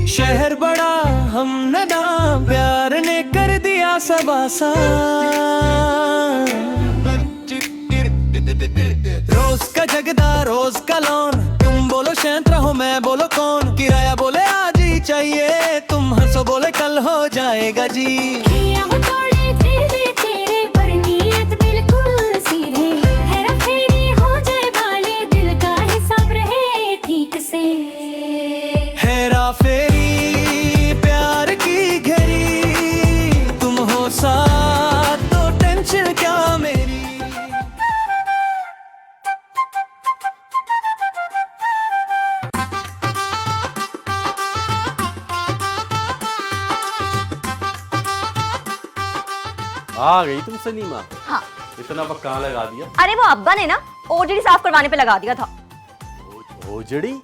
शहर बड़ा हम नदा, प्यार ने कर दिया सब आसान। रोज का जगदा रोज का लोन, तुम बोलो शैंत रहो मैं बोलो कौन, किराया बोले आज ही चाहिए, तुम हंसो बोले कल हो जाएगा जी। हेरा फेरी प्यार की घड़ी, तुम हो साथ तो टेंशन क्या मेरी। आ गई तुम सलीमा। हाँ। इतना वक्त कहाँ लगा दिया? अरे वो अब्बा ने ना ओजड़ी साफ करवाने पे लगा दिया था। ओजड़ी?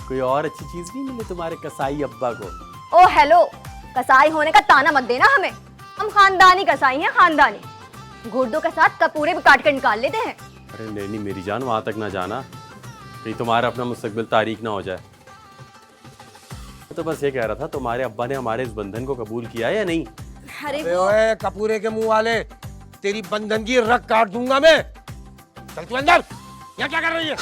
कोई और अच्छी चीज नहीं मिली तुम्हारे कसाई अब्बा को? ओ हेलो, कसाई होने का ताना मत देना हमें, हम खानदानी कसाई हैं, खानदानी। घुर्दों के साथ कपूरे भी काट कर निकाल लेते हैं। अरे नहीं मेरी जान, वहां तक ना जाना, कहीं तुम्हारा अपना मुस्तकबिल तारीख ना हो जाए। तो बस ये कह रहा था, तुम्हारे अब्बा ने हमारे इस बंधन को कबूल किया है या नहीं? अरे ओए कपूरे के मुंह वाले, तेरी बंधन की रग काट दूंगा मैं। चल तू अंदर, यहाँ क्या कर रही है?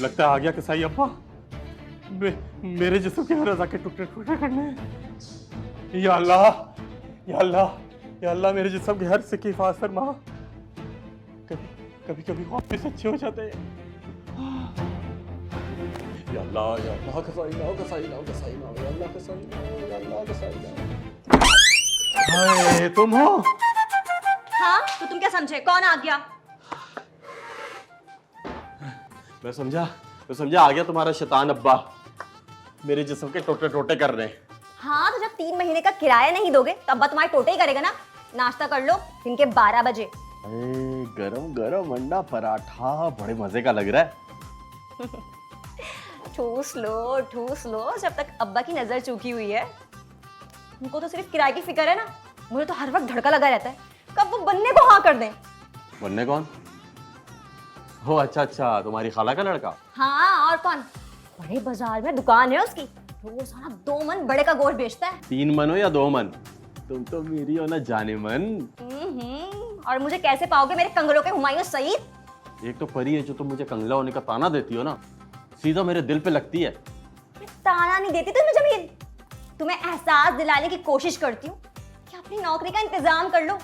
लगता आ गया कसाई अब्बा। मेरे जिस्म के रजा के टुकड़े टुकड़े करने। या अल्लाह, या अल्लाह, या अल्लाह, मेरे जिस्म के हर सिक्के हिफाज़त फरमा। कभी कभी ख्वाब भी सच्चे हो जाते हैं। या अल्लाह, या अल्लाह, कसाई लाओ, कसाई लाओ, कसाई लाओ, या अल्लाह कसाई लाओ, या अल्लाह कसाई लाओ। हाय तुम हो? हाँ, तो तुम क्या समझे, कौन आ गया? मैं समझा आ गया तुम्हारा शैतान अब्बा, मेरे जिस्म के टोटे टोटे कर रहे हैं। हाँ, तो जब 3 महीने का किराया नहीं दोगे तो अब्बा तुम्हारे टोटे ही करेगा ना। नाश्ता कर लो दिन के 12 बजे। गरम गरम अंडा पराठा बड़े मजे का लग रहा है। ठूस लो जब तक अब्बा की नजर चूकी हुई है। उनको तो सिर्फ किराए की फिक्र है ना, मुझे तो हर वक्त धड़का लगा रहता है कब वो बनने को हाँ कर दें। बनने कौन? हो अच्छा, तुम्हारी खाला का लड़का? हाँ, और कौन? बड़े बाजार में दुकान है उसकी, रोजाना 2 मन बड़े का गोश्त बेचता है। 3 मन हो या 2 मन, तुम तो मेरी हो ना जाने मन। और मुझे कैसे पाओगे मेरे कंगलों के हुमायूं सईद? एक तो परी है जो तुम मुझे कंगला होने का ताना देती हो ना, सीधा मेरे दिल पे लगती है। मैं ताना नहीं देती तुम्हें जमील, तुम्हें एहसास दिलाने की कोशिश करती हूँ कि अपनी नौकरी का इंतजाम कर लो,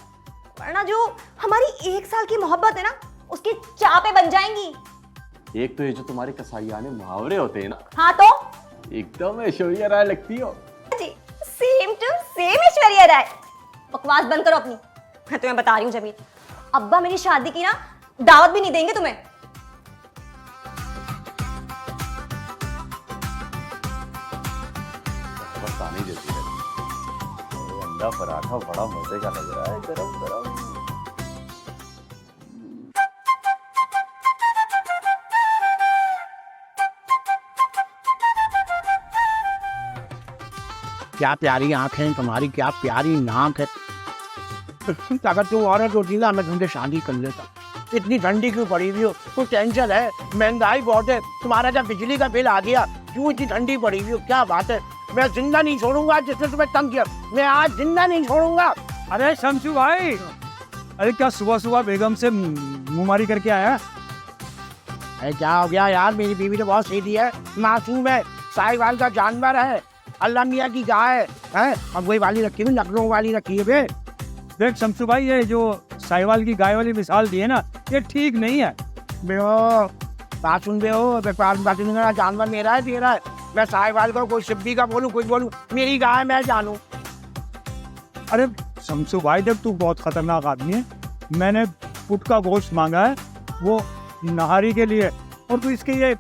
वरना जो हमारी 1 साल की मोहब्बत है ना, उसकी चापें बन जाएंगी। एक तो ये जो तुम्हारे कसाईयाने मुहावरे होते हैं ना, हाँ तो एकदम ऐश्वर्या राय लगती हो जी, same to same Aishwarya Rai. बकवास बंद करो अपनी। मैं तुम्हें बता रही हूँ जमील, अब्बा मेरी शादी की ना दावत भी नहीं देंगे तुम्हें। बस आने देती है। अंडा पराठा बड़ा मजे का लग रहा है, गरम गरम। क्या प्यारी आंखें तुम्हारी, क्या प्यारी नाक है। अगर तू औरत होती ना, मैं तुमसे शादी कर लेता। इतनी ठंडी क्यों पड़ी हुई हो? कुछ टेंशन है? महंगाई बहुत है, तुम्हारा जब बिजली का बिल आ गया क्यों इतनी ठंडी पड़ी हुई हो? क्या बात है? मैं जिंदा नहीं छोड़ूंगा जिसने तुम्हें तंग किया, मैं आज जिंदा नहीं छोड़ूंगा। अरे शमशू भाई, अरे क्या सुबह सुबह बेगम से मुंहमारी करके आया? अरे क्या हो गया यार, मेरी बीवी तो बहुत सीधी है, मासूम है, साहिवाल का जानवर है, अल्लाह मियाँ की गाय है। अब वही वाली रखी हुई, लखनऊ वाली रखी है बे। देख शमशू भाई, ये जो साहिवाल की गाय वाली मिसाल दी है ना, ये ठीक नहीं है। बेहो बात सुन बेहो, जानवर मेरा है तेरा है? मैं साहिवाल को कोई सिब्बी का बोलूं, कुछ बोलूं, मेरी गाय मैं जानूं। अरे शमशू भाई, देख तू बहुत खतरनाक आदमी है। मैंने पुट का गोश्त मांगा है, वो नहारी के लिए, और तू इसके ये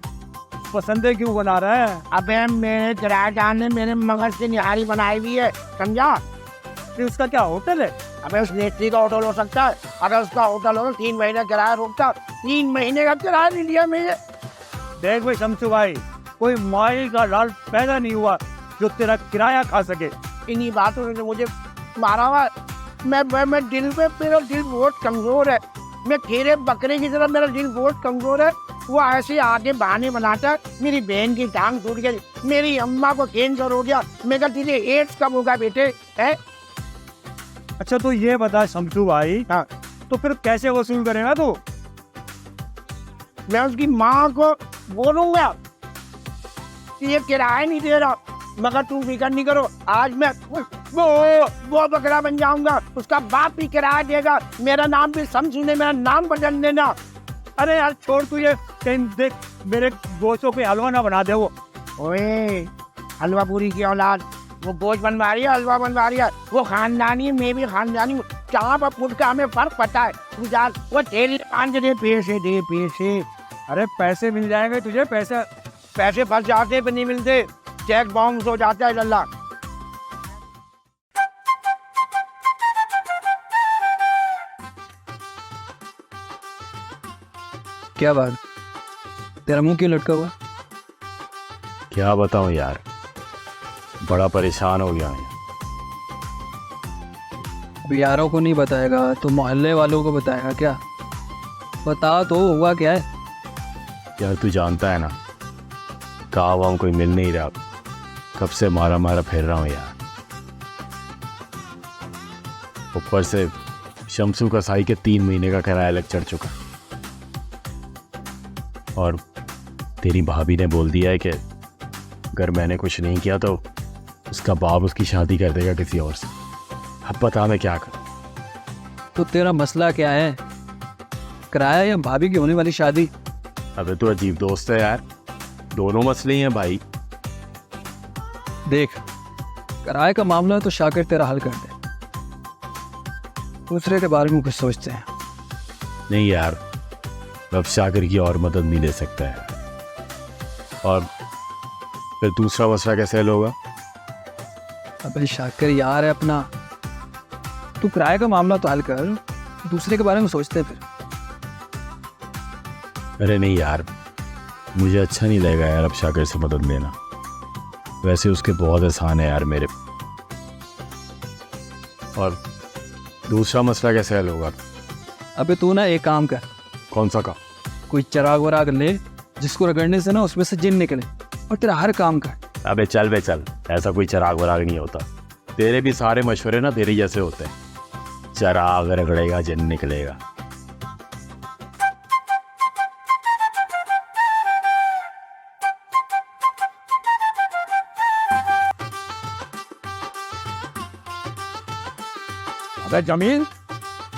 पसंदे क्यों बना रहा है? अबे मेरे किराया जान ने मेरे मगज से निहारी बनाई हुई है, समझा? फिर उसका क्या होटल है? अबे उस नेत्री का होटल हो सकता है, अगर उसका होटल हो तो 3 महीने किराया रोकता। 3 महीने का किराया नहीं दिया मैंने। देख भाई शमशू भाई, कोई माई का लाल पैदा नहीं हुआ जो तेरा किराया खा सके। इन्हीं बातों ने मुझे मारा हुआ। मैं दिल में, मेरा दिल बहुत कमजोर है। मैं खेरे बकरे की तरह मेरा दिल बहुत कमजोर है। वो ऐसे आगे बहाने बनाता है, मेरी बहन की टांग टूट गई, मेरी अम्मा को कैंसर हो गया, मैं कहा तुझे एड्स कब होगा बेटे है। अच्छा तो ये बता शमसू भाई, हाँ, तो फिर कैसे वसूल करेगा तू? मैं उसकी माँ को बोलूंगा कि ये किराया नहीं दे रहा, मगर तुम फिक्र नहीं करो, आज मैं वो बकरा बन जाऊंगा, उसका बाप भी किराया देगा, मेरा नाम भी शमसू ने मेरा नाम बदल देना। अरे यार छोड़ तू ये, कहीं देख मेरे दोस्तों पे हलवा ना बना दे वो। ओए हलवा पूरी की औलाद, वो बोझ बनवा रही है, हलवा बनवा रही है, वो खानदानी, मैं भी खानदानी हूँ, चाप और पुट का हमें फर्क पता है। तू जा, वो तेरी दुकान से दे पैसे। अरे पैसे मिल जाएंगे तुझे, पैसे फंस जाते पर नहीं मिलते, चेक बाउंस हो जाता है लल्ला। क्या बात, तेरा मुंह क्यों लटका हुआ? क्या बताऊं यार, बड़ा परेशान हो गया हूं। अब यारों को नहीं बताएगा तो मोहल्ले वालों को बताएगा क्या? बता तो, हुआ क्या है? यार तू जानता है ना, कहा हुआ कोई मिल नहीं रहा, कब से मारा फिर रहा हूँ यार। ऊपर से शमसू का साई के 3 महीने का किराया लग चढ़ चुका, और तेरी भाभी ने बोल दिया है कि अगर मैंने कुछ नहीं किया तो उसका बाप उसकी शादी कर देगा किसी और से। अब बता मैं क्या करूं? तो तेरा मसला क्या है? किराया या भाभी की होने वाली शादी? अबे तो अजीब दोस्त है यार, दोनों मसले ही हैं भाई। देख, किराए का मामला है तो शाकिर तेरा हल कर दे, दूसरे के बारे में कुछ सोचते हैं। नहीं यार, अब शाकिर की और मदद नहीं ले सकता है। और फिर दूसरा मसला कैसे हल होगा? अबे शाकिर यार है अपना, तू किराए का मामला तो हल कर, दूसरे के बारे में सोचते हैं फिर। अरे नहीं यार, मुझे अच्छा नहीं लगेगा यार अब शाकिर से मदद लेना, वैसे उसके बहुत एहसान है यार मेरे। और दूसरा मसला कैसे हल होगा? अबे तू ना एक काम कर, कौन सा काम? कोई चराग वराग ले जिसको रगड़ने से ना उसमें से जिन निकले, और तेरा हर काम कर। अबे चल बे चल, ऐसा कोई चराग वराग नहीं होता, तेरे भी सारे मशवरे ना तेरे जैसे होते हैं, चराग रगड़ेगा जिन निकलेगा। अबे जमील,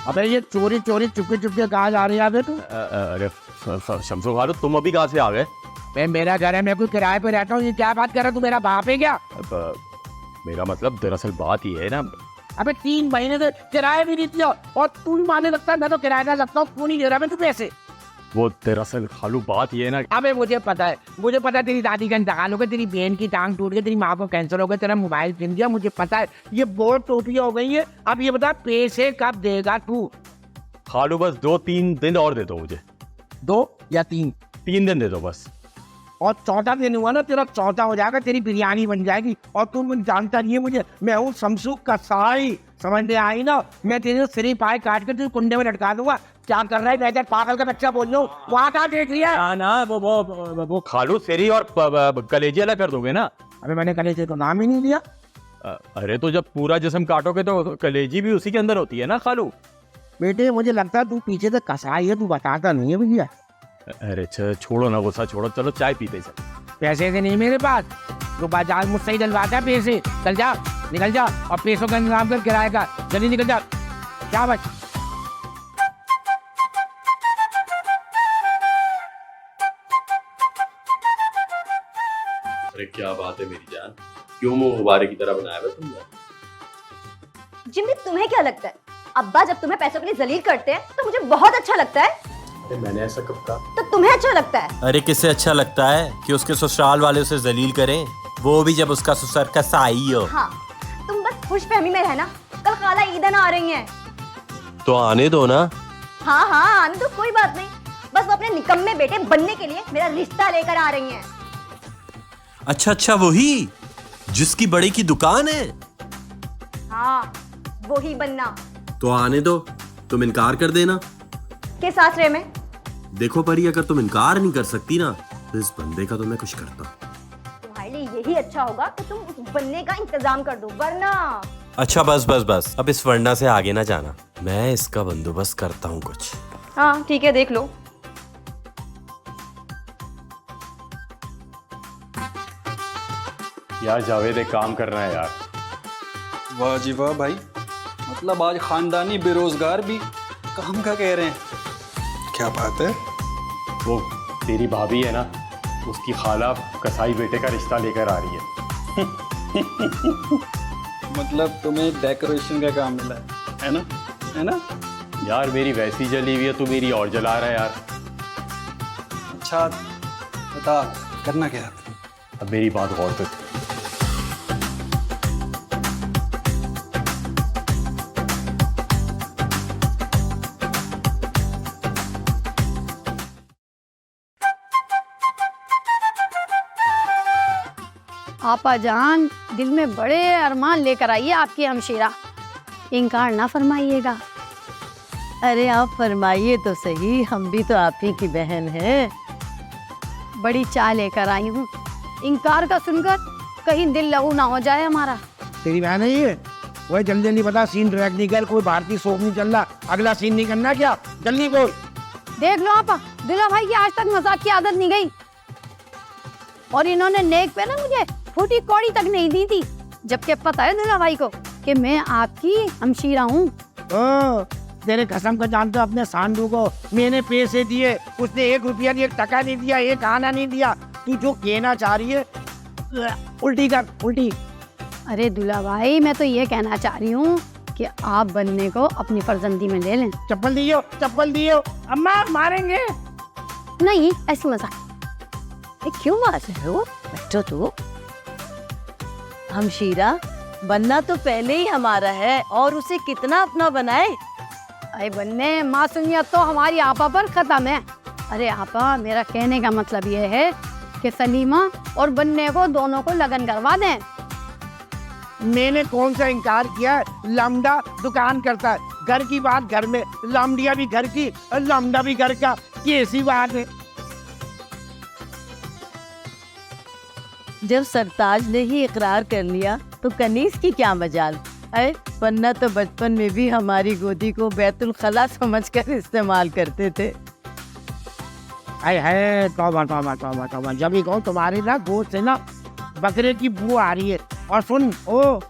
अबे ये चोरी चुपके कहाँ जा रही है अबे तू? अरे शमसू खालू, तुम अभी कहाँ से आ गए? मैं, मेरा घर है, मैं कोई किराए पे रहता हूँ, ये क्या बात कर रहा है? तू मेरा बाप है क्या? अब, मेरा मतलब दरअसल बात ये है ना। अबे 3 महीने से किराया भी नहीं दिया, और तू भी मानने लगता है मैं तो किराएदार लगता हूँ, क्यों नहीं दे रहा मैं तू पैसे? वो दरअसल खालू बात ये है ना। अबे मुझे पता है तेरी दादी का इंतकाल हो गया, तेरी बहन की टांग टूट गई, तेरी माँ को कैंसर हो गया, तेरा मोबाइल छिन गया, मुझे पता है, ये बहुत टोटियां हो गई है। अब ये बता पैसे कब देगा तू? खालू बस 2-3 दिन और दे दो मुझे। 2 या 3? 3 दिन दे दो बस। और 14 दिन हुआ ना तेरा, 14 हो जाएगा, तेरी बिरयानी बन जाएगी। और तू मुझे जानता नहीं है, मुझे, मैं हूँ शमसू का साई, समझ में आई ना? मैं तेरे सिरी पाए काट कर तेरे कुंडे में लटका दूंगा। क्या कर रहा है बेहतर पागल का बच्चा? बोल लो वहाँ क्या देख लिया ना वो खालू सेरी और कलेजी अलग कर दोगे ना? अबे मैंने कलेजे तो नाम ही नहीं दिया। अरे तो जब पूरा जिस्म काटोगे तो कलेजी भी उसी के अंदर होती है ना खालू। बेटे मुझे लगता है तू पीछे से कसाई है, तू बताता नहीं है भैया। अरे छोड़ो ना गुस्सा, छोड़ो, चलो चाय पीते चल। पैसे के नहीं मेरे पास, तो बाजार मुझसे ही डलवाता है पैसे। चल जा, निकल जा, और पैसों का इंतजाम कर किराए का, जल्दी निकल जा, क्या बच। अरे क्या बात है मेरी जान, क्यों मुंह गुब्बारे की तरह बनाया हुआ तुमने? जिम्मी तुम्हें क्या लगता है, अब्बा जब तुम्हें पैसों के लिए जलील करते हैं तो मुझे बहुत अच्छा लगता है। अरे मैंने ऐसा कब कहा? तो तुम्हें अच्छा लगता है? अरे किसे अच्छा लगता है कि उसके ससुराल वाले उसे जलील करें, वो भी जब उसका ससुर का साई हो। हाँ, तुम बस खुशफहमी में रहना, कल खाला ईदन आ रही हैं। तो आने दो ना। हाँ आने दो, कोई बात नहीं, बस वो अपने निकम्मे बेटे बनने के लिए मेरा रिश्ता लेकर आ रही हैं। अच्छा वही जिसकी बड़ी की दुकान है? हाँ वही बनना, तो आने दो, तुम इनकार कर देना। किस आश्रय में? देखो परी, अगर तुम इनकार नहीं कर सकती ना तो इस बंदे का तो मैं कुछ करता हूँ। तुम्हारे लिए यही अच्छा होगा कि तुम उस बनने का इंतजाम कर दो, वरना। अच्छा बस बस बस, अब इस वरना से आगे ना जाना, मैं इसका बंदोबस्त करता हूँ कुछ। हाँ ठीक है, देख लो। यार जावेद एक काम करना है यार। वाह जी वाह भाई, मतलब आज खानदानी बेरोजगार भी काम का कह रहे हैं, क्या बात है। वो तेरी भाभी है ना, उसकी खाला कसाई बेटे का रिश्ता लेकर आ रही है। मतलब तुम्हें डेकोरेशन का काम मिला है ना, है ना? यार मेरी वैसी जली हुई है, तू मेरी और जला रहा है यार। अच्छा बता, करना क्या है? अब मेरी बात गौर कर। आपा जान, दिल में बड़े अरमान लेकर आइए आपकी हमशीरा, इनकार ना फरमाइएगा। अरे आप फरमाइए तो सही, हम भी तो आप ही की बहन हैं। बड़ी चाय लेकर आई हूँ, इनकार का सुनकर कहीं दिल लहू ना हो जाए हमारा। तेरी बहन है ये? वही जल्दी जल्दी बता, सीन ट्रैक नहीं कर, कोई भारतीय शोक नहीं चल रहा, अगला सीन नहीं करना क्या? जल्दी बोल। देख लो आपा, दुल्हा भाई की आज तक मजाक की आदत नहीं गई, और इन्होंने नेक पे ना मुझे फूटी कौड़ी तक नहीं दी थी, जबकि पता है दुल्हा भाई को कि मैं आपकी हमशीरा हूँ। तेरे कसम का जानता अपने सांडू को, मैंने पैसे दिए, उसने 1 रुपया नहीं, 1 टका नहीं दिया, 1 आना नहीं दिया। तू जो कहना चाह रही है उल्टी कर, उल्टी। अरे दुल्हा भाई, मैं तो ये कहना चाह रही हूँ कि आप बनने को अपनी फर्जंदी में ले लें। चप्पल दियो, चप्पल दियो, अम्मा मारेंगे। नहीं, ऐसी मजाक। क्यों मार रहे हो? बैठो तो। हमशीरा बनना तो पहले ही हमारा है, और उसे कितना अपना बनाए। अरे बनने मासूमियत तो हमारी आपा पर खत्म है। अरे आपा, मेरा कहने का मतलब ये है कि सलीमा और बनने को दोनों को लगन करवा दें। मैंने कौन सा इनकार किया है? लमडा दुकान करता है, घर की बात घर में, लमडिया भी घर की, लमडा भी घर का, कैसी बात है? जब सरताज ने ही इकरार कर लिया तो कनीज की क्या मजाल है? वरना तो बचपन में भी हमारी गोदी को बैतुल खला समझकर इस्तेमाल करते थे। है तौबा तौबा तौबा तौबा, जब भी कहूँ तुम्हारी ना गोद से ना बकरे की बू आ रही है। और सुन ओ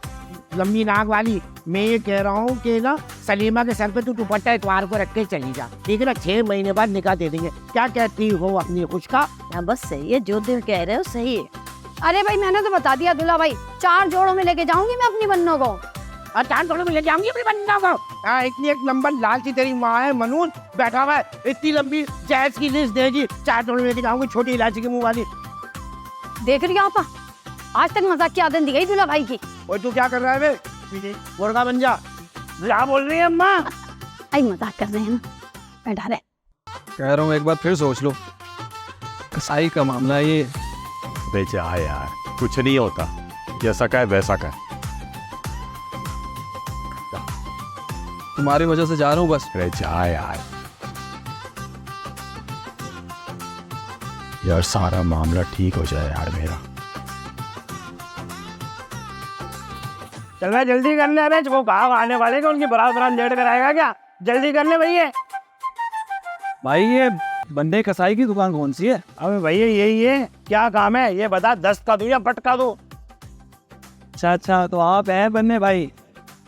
लंबी नाक वाली, मैं ये कह रहा हूँ कि ना सलीमा के सर पे तू दुपट्टा इतवार को रख के चली जा, ठीक है ना? 6 महीने बाद निकाह दे देंगे। क्या कहती हो अपनी खुश का? हाँ बस सही है, जो दिल कह रहे हो सही है। अरे भाई, मैंने तो बता दिया दुल्हा भाई, 4 जोड़ों में लेके जाऊंगी मैं अपनी बन्नों को। और 4 जोड़ों में ले जाऊंगी अपनी बन्नों को? हाँ, इतनी एक नंबर लाल सी तेरी माँ है, मनून बैठा हुआ है, इतनी लंबी जैज की लिस्ट देगी, 4 जोड़ों में लेके जाऊंगी, छोटी इलायची के मुंह वाली। देख रही हो आपा, आज तक मजाक की आदत दी गई दुल्हा भाई की। और तू क्या कर रहा है बे? मुर्गा बन जा। क्या बोल रही है अम्मा? आई मजाक कर रहे हैं ना, बैठा रहे। कह रहा हूँ एक बार फिर सोच लो, कसाई का मामला है ये। बेचा यार, कुछ नहीं होता, जैसा का है वैसा का है। तुम्हारी वजह से जा रहा हूँ बस। अरे जा यार। यार सारा मामला ठीक हो जाए यार मेरा। चल रहा, जल्दी करने है, वो गाँव आने वाले का, उनकी बरात लेट कर आएगा क्या? जल्दी करने भैया। भाई ये बंदे कसाई की दुकान कौन सी है? अबे भैया यही है, क्या काम है ये बता, 10 का दूं या बटका दूं? अच्छा, तो आप हैं बनने भाई?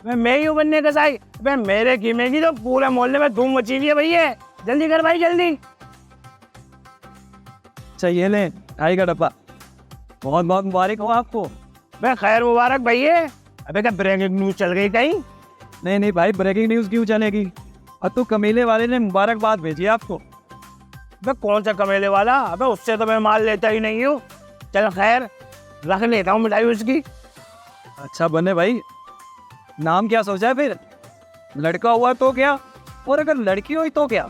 मैं ही हूँ बनने कसाई। अबे मेरे कीमे की तो पूरे मोहल्ले में धूम मची हुई है भैया, जल्दी कर भाई जल्दी। अच्छा ये ले, 2.5 का डब्बा। बहुत बहुत मुबारक हो आपको। मैं खैर मुबारक भैया। अबे क्या ब्रेकिंग न्यूज चल गई कहीं? नहीं नहीं भाई, ब्रेकिंग न्यूज़ क्यों चलेगी? और तो कमीले वाले ने मुबारकबाद भेजी है आपको। अबे कौन सा कमेले वाला? अबे उससे तो मैं माल लेता ही नहीं हूँ। चल खैर, रख लेता हूँ मिठाई उसकी। अच्छा बने भाई, नाम क्या सोचा है फिर? लड़का हुआ तो क्या, और अगर लड़की हुई तो क्या?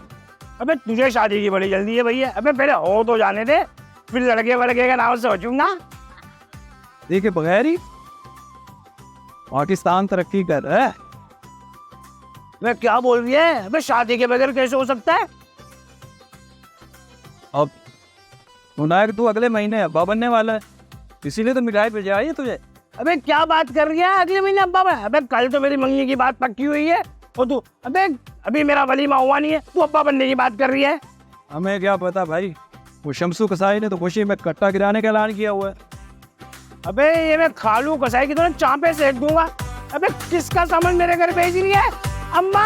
अबे तुझे शादी की बड़ी जल्दी है भैया। अबे पहले हो तो जाने दे, फिर लड़के वड़के का नाम सोचूंगा। देखे बगैर ही पाकिस्तान तरक्की कर रहा है। मैं क्या बोल रही है? अबे शादी के बगैर कैसे हो सकता है? अब सुना है कि तू अगले महीने अब्बा बनने वाला है, इसीलिए तो मिठाई भेजा है तुझे। अबे क्या बात कर रही है? अगले महीने अब्बा बन? अबे कल तो मेरी मंगनी की बात पक्की हुई है और तू अबे अभी मेरा वलीमा हुआ नहीं है, तू अब्बा बनने की बात कर रही है। हमें क्या पता भाई, वो शमसू कसाई ने तो खुशी में कट्टा गिराने का ऐलान किया हुआ है। अबे ये मैं खालू कसाई की तरह चांपे सेक दूंगा। अबे किसका सामान मेरे घर भेज रही है? अम्मा!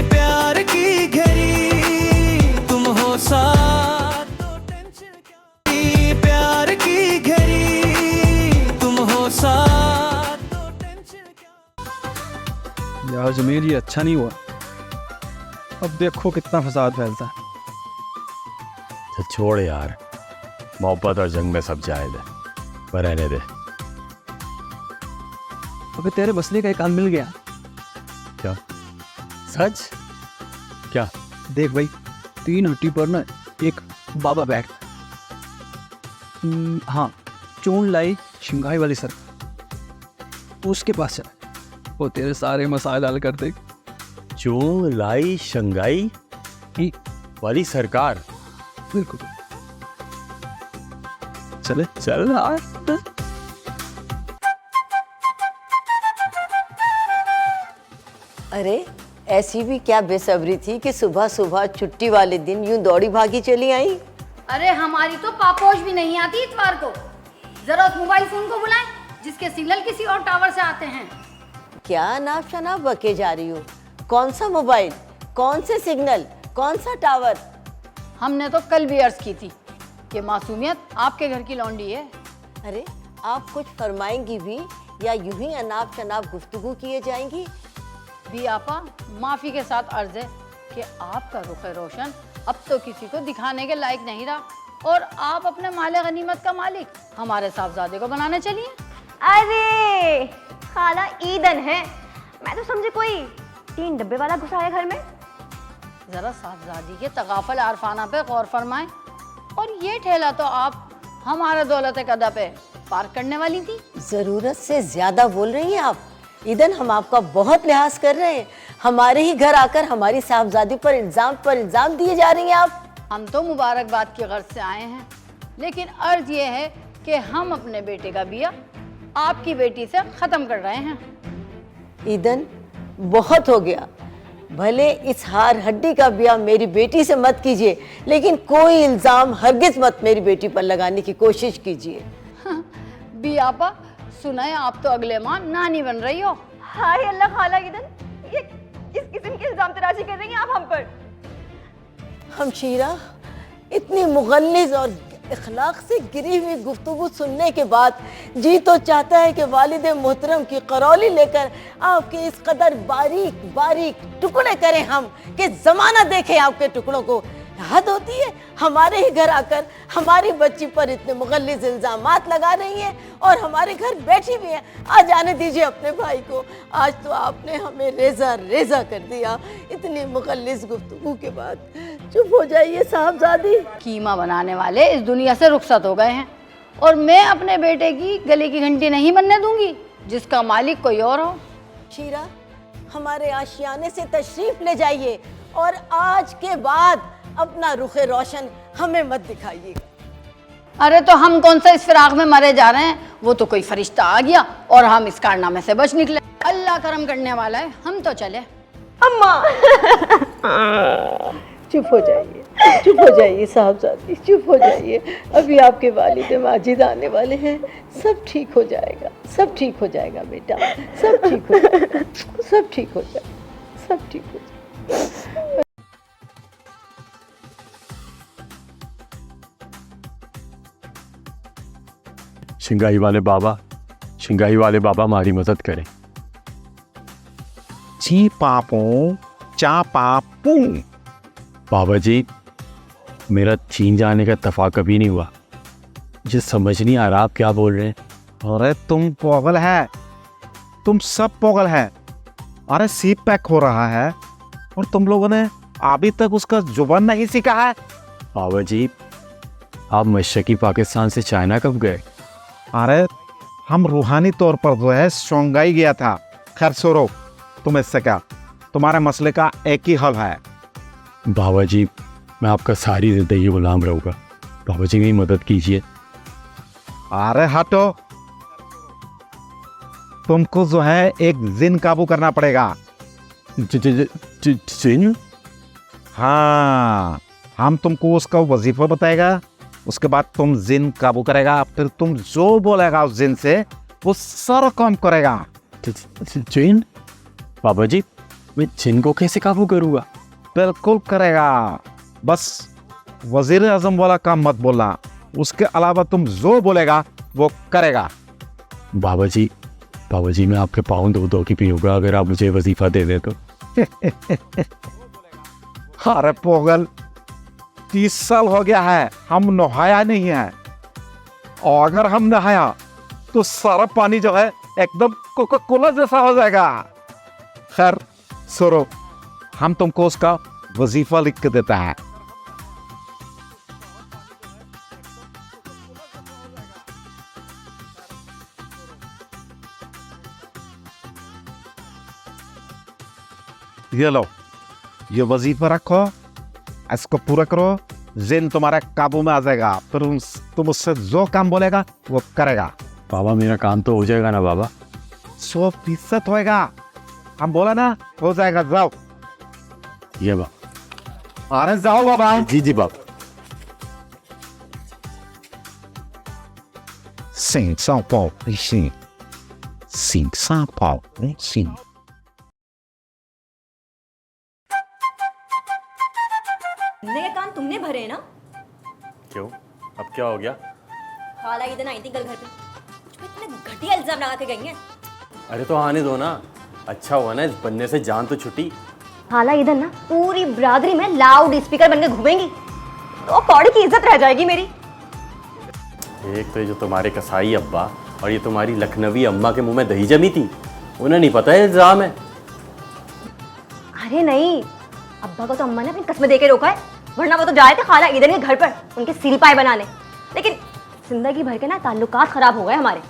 प्यार की घड़ी तुम हो साथ तो टेंशन क्या, प्यार की घड़ी तुम हो साथ तो टेंशन क्या। यार जमीर ये अच्छा नहीं हुआ, अब देखो कितना फसाद फैलता है। तो छोड़ यार, मोहब्बत और जंग में सब जायज़ है, पर रहने दे। अबे तेरे बसने का एक कान मिल गया। क्या सच? क्या? देख भाई, 3 हट्टी पर ना एक बाबा बैठ, हाँ चून लाई शिंगाई वाली सर, उसके पास चला, वो तेरे सारे मसाइल हल कर दे। चूंग लाई शंघाई वाली सरकार? बिल्कुल, चले चल यार। अरे ऐसी भी क्या बेसब्री थी कि सुबह सुबह छुट्टी वाले दिन यूं दौड़ी भागी चली आई। अरे हमारी तो पापोश भी नहीं आती इतवार को। जरा उस मोबाइल फोन को बुलाएं जिसके सिग्नल किसी और टावर से आते हैं। क्या नाप शनाप बके जा रही हो? कौन सा मोबाइल, कौन से सिग्नल, कौन सा टावर? हमने तो कल भी अर्ज की थी कि मासूमियत आपके घर की लौंडी है। अरे आप कुछ फरमाएंगी भी या यूं ही अनाप शनाप गुफ्तगू किए जाएंगी? भी आपा माफी के साथ अर्ज है कि आपका रुख रोशन अब तो किसी को दिखाने के लायक नहीं रहा और आप अपने माले गनीमत का मालिक हमारे साहबजादे को बनाने चलिए। अरे खाला ईदन है, मैं तो समझे कोई 3 डब्बे वाला घुसा है घर में। जरा साहबजादी के तगाफल आरफाना पे गौर फरमाएं। और ये ठेला तो आप हमारे दौलत कदा पे पार्क करने वाली थी। जरूरत से ज्यादा बोल रही हैं आप। इधन हम आपका बहुत लिहाज कर रहे हैं, हमारे ही घर आकर हमारी साहबजादी पर इल्जाम दिए जा रही हैं आप। हम तो मुबारकबाद की गर्ज से आए हैं, लेकिन अर्ज ये है कि हम अपने बेटे का बिया आपकी बेटी से ख़त्म कर रहे हैं। ईदन बहुत हो गया, भले इस हार हड्डी का बिया मेरी बेटी से मत कीजिए, लेकिन कोई इल्ज़ाम हरगिज मत मेरी बेटी पर लगाने की कोशिश कीजिए। बियापा सुना है आप तो अगले माह नानी बन रही हो। हाय अल्लाह खाला ईदन, ये किस किस्म की इल्जाम तराजी कर रही हैं आप हम पर? हमशीरा, इतनी मुगल्लिज़ और इखलाक से गिरी हुई गुफ्तगू सुनने के बाद जी तो चाहता है कि वालिद मोहतरम की करौली लेकर आपके इस कदर बारीक बारीक टुकड़े करें हम कि ज़माना देखें आपके टुकड़ों को। हद होती है, हमारे ही घर आकर हमारी बच्ची पर इतने मुगल्लिज़ इल्ज़ामात लगा रही हैं और हमारे घर बैठी भी हैं। आ जाने दीजिए अपने भाई को, आज तो आपने हमें रेज़ा कर दिया इतनी मुगल्लिज़ गुफ्तगू के बाद। चुप हो जाइए साहबजादी। कीमा बनाने वाले इस दुनिया से रुखसत हो गए हैं और मैं अपने बेटे की गले की घंटी नहीं बनने दूंगी जिसका मालिक कोई और हो। शीरा, हमारे आशियाने से तशरीफ ले जाइए और आज के बाद अपना रुख रोशन हमें मत दिखाइएगा। अरे तो हम कौन सा इस फिराक में मरे जा रहे हैं, वो तो कोई फरिश्ता आ गया और हम इस कारनामे से बच निकले। अल्लाह करम करने वाला है, हम तो चले। अम्मा चुप हो जाइए साहबजादी, चुप हो जाइए। अभी आपके वालिद माजिद आने वाले हैं, सब ठीक हो जाएगा, सब ठीक हो जाएगा बेटा, सब ठीक हो जाएगा, सब ठीक हो जाएगा, सब ठीक हो जाएगा। शिंगाई वाले बाबा हमारी मदद करें। ची पापू चा पापू। बाबा जी, मेरा चीन जाने का इत्तेफाक कभी नहीं हुआ, मुझे समझ नहीं आ रहा आप क्या बोल रहे हैं। अरे तुम पागल है, तुम सब पागल है। अरे सीप पैक हो रहा है और तुम लोगों ने अभी तक उसका जुबान नहीं सीखा है। बाबा जी, आप मशरकी पाकिस्तान से चाइना कब गए? अरे हम रूहानी तौर पर जो है शोंगाई गया था। खैर छोड़ो, तुम इससे क्या, तुम्हारे मसले का एक ही हल है। बाबा जी, मैं आपका सारी जिंदगी गुलाम रहूँगा। बाबा जी मेरी मदद कीजिए। अरे हटो, तुमको जो है एक जिन काबू करना पड़ेगा। जिन? हाँ, हम तुमको उसका वजीफा बताएगा, उसके बाद तुम जिन काबू करेगा, फिर तुम जो बोलेगा उस जिन से वो सारा काम करेगा। जिन? बाबा जी, मैं जिन को कैसे काबू करूँगा? बिल्कुल करेगा, बस वजीर आजम वाला काम मत बोलना, उसके अलावा तुम जो बोलेगा वो करेगा। बाबा जी मैं आपके पाँव धो धो के पीऊँगा अगर आप मुझे वजीफा दे दे तो। अरे पोगल, 30 साल हो गया है हम नहाया नहीं है, और अगर हम नहाया तो सारा पानी जो है एकदम कोका कोला जैसा हो जाएगा। खैर सुनो, हम तुमको उसका वजीफा लिख के देता है। ये लो, ये वजीफा रखो, इसको पूरा करो, जिन तुम्हारे काबू में आ जाएगा, फिर तुम उससे जो काम बोलेगा वो करेगा। बाबा मेरा काम तो हो जाएगा ना बाबा? 100% होएगा, हम बोला ना हो जाएगा। जाओ ये बाबा। अरे जाओ बाबा। जी जी बाबा। Sing Sao Paulo, sing. Sing Sao Paulo, sing. के कान तुमने भरे हैं ना? क्यों, अब क्या हो गया? खाला ईदन आई थी कल घर पे, मुझ पे इतने घटिया इल्जाम लगा के गई हैं। अरे तो आने दो ना, अच्छा हुआ ना इस बनने से जान तो छुटी। खाला ईदन ना पूरी बिरादरी में लाउड स्पीकर बनकर घूमेंगी तो कौड़ी की इज्जत रह जाएगी मेरी। एक तो ये जो तुम्हारे कसाई अब्बा और ये तुम्हारी लखनवी अम्मा के मुंह में दही जमी थी, उन्हें नहीं पता है इल्जाम है। अरे नहीं, अब्बा को तो अम्मा ने अपनी कस्में दे के रोका है, वरना वो तो जाए थे खाला ईदन के घर पर उनके सिल पाए बनाने, लेकिन जिंदगी भर के ना ताल्लुकात खराब हो गए हमारे।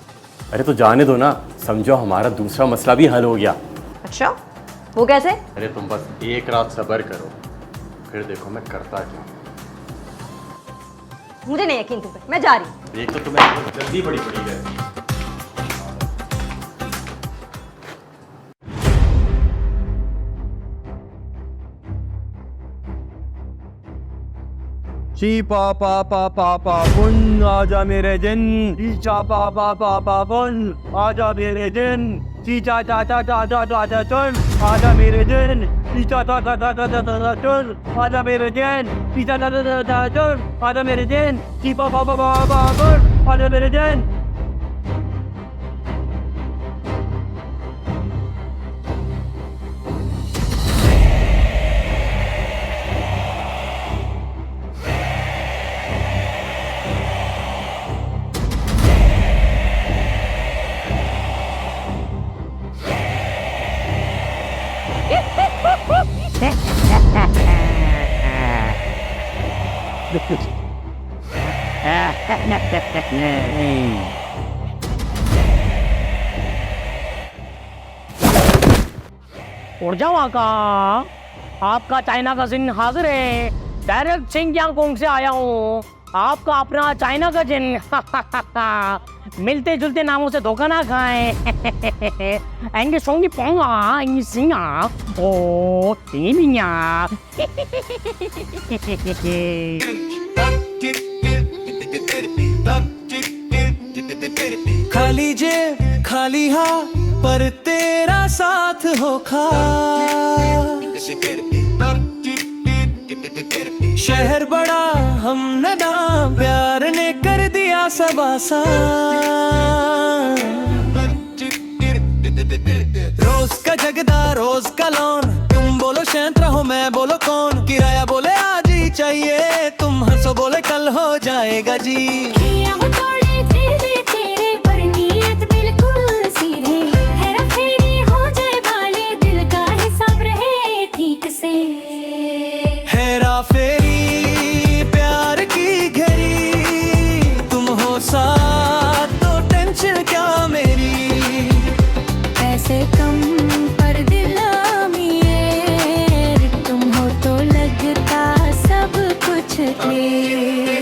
अरे तो जाने दो ना, समझो हमारा दूसरा मसला भी हल हो गया। अच्छा, वो कैसे? अरे तुम बस एक रात सब्र करो, फिर देखो मैं करता क्या। मुझे नहीं यकीन तुम पे, मैं जा रही हूँ। एक तो तुम्हें जल्दी बड़ी पड़ी है। ची पा पा पा पा पा पुन, आजा मेरे दिन। चा पा पा पा पा पुन, आजा मेरे दिन। ची चा चा चा चा चा चा चा चुन, आजा मेरे दिन। ची चा चा चा चा चा चा चा चुन, आजा मेरे दिन। ची चा चा चा चा चा चुन, आजा मेरे दिन। ची पा पा पा पा पा पुन, आजा मेरे दिन। उड़ जाओ आका, आपका चाइना का जिन हाजिर है। डायरेक्ट शिंगयांगकोंग से आया हूँ, आपका अपना चाइना का जिन। मिलते जुलते नामों से धोखा ना खाएं। एंगे सोंगी पोंगा, एंगे सिंगा, ओ तीमिया। खाली जेब खाली हाथ पर तेरा साथ हो खा, शहर बड़ा हम नदा, प्यार ने कर दिया सब आसान। रोज का जगदा रोज का लौन, तुम बोलो शांत रहो मैं बोलो कौन, किराया बोले आज ही चाहिए, तुम हंसो बोले कल हो जाएगा जी। हेरा फेरी प्यार की घड़ी, तुम हो साथ तो से कम पर दिल अमीर, तुम हो तो लगता सब कुछ क्लियर।